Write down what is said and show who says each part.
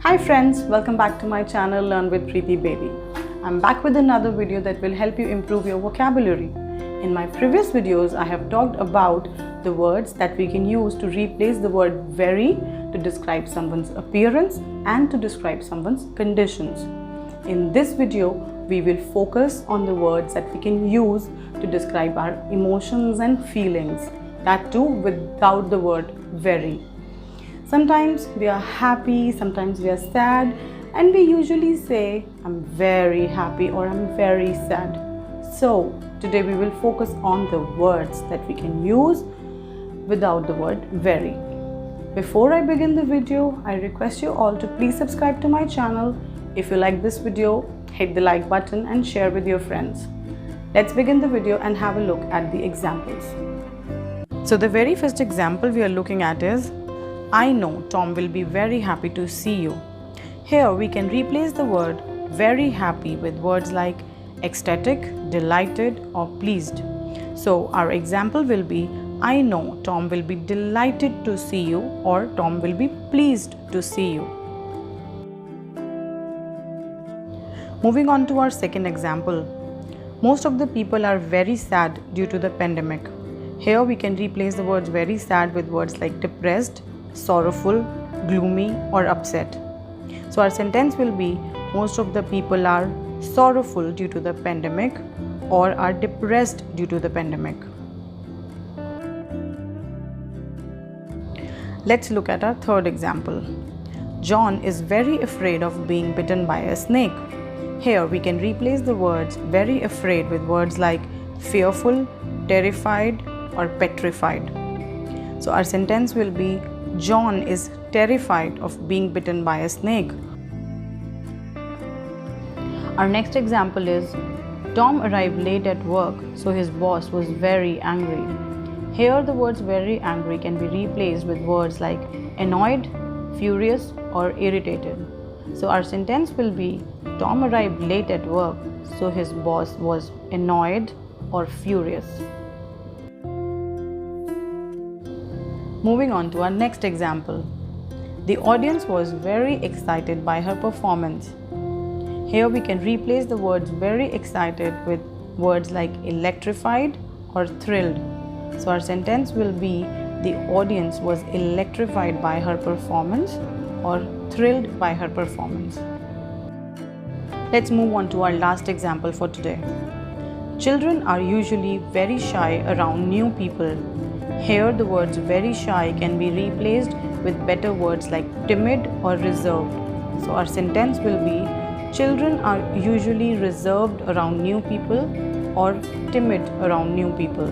Speaker 1: Hi friends, welcome back to my channel Learn with Preeti Bedi. I'm back with another video that will help you improve your vocabulary. In my previous videos, I have talked about the words that we can use to replace the word very to describe someone's appearance and to describe someone's conditions. In this video, we will focus on the words that we can use to describe our emotions and feelings, that too without the word very. Sometimes we are happy, sometimes we are sad, and we usually say, I'm very happy or I'm very sad. So, today we will focus on the words that we can use without the word very. Before I begin the video, I request you all to please subscribe to my channel. If you like this video, hit the like button and share with your friends. Let's begin the video and have a look at the examples. So the very first example we are looking at is, I know Tom will be very happy to see you. Here we can replace the word very happy with words like ecstatic, delighted or pleased. So our example will be, I know Tom will be delighted to see you or Tom will be pleased to see you. Moving on to our second example. Most of the people are very sad due to the pandemic. Here we can replace the words very sad with words like depressed, sorrowful, gloomy or upset. So our sentence will be, most of the people are sorrowful due to the pandemic or are depressed due to the pandemic. Let's look at our third example. John is very afraid of being bitten by a snake. Here we can replace the words very afraid with words like fearful, terrified or petrified. So our sentence will be, John is terrified of being bitten by a snake. Our next example is, Tom arrived late at work, so his boss was very angry. Here the words very angry can be replaced with words like annoyed, furious or irritated. So our sentence will be, Tom arrived late at work, so his boss was annoyed or furious. Moving on to our next example. The audience was very excited by her performance. Here we can replace the words very excited with words like electrified or thrilled. So our sentence will be, the audience was electrified by her performance or thrilled by her performance. Let's move on to our last example for today. Children are usually very shy around new people. Here the words very shy can be replaced with better words like timid or reserved. So our sentence will be, children are usually reserved around new people or timid around new people.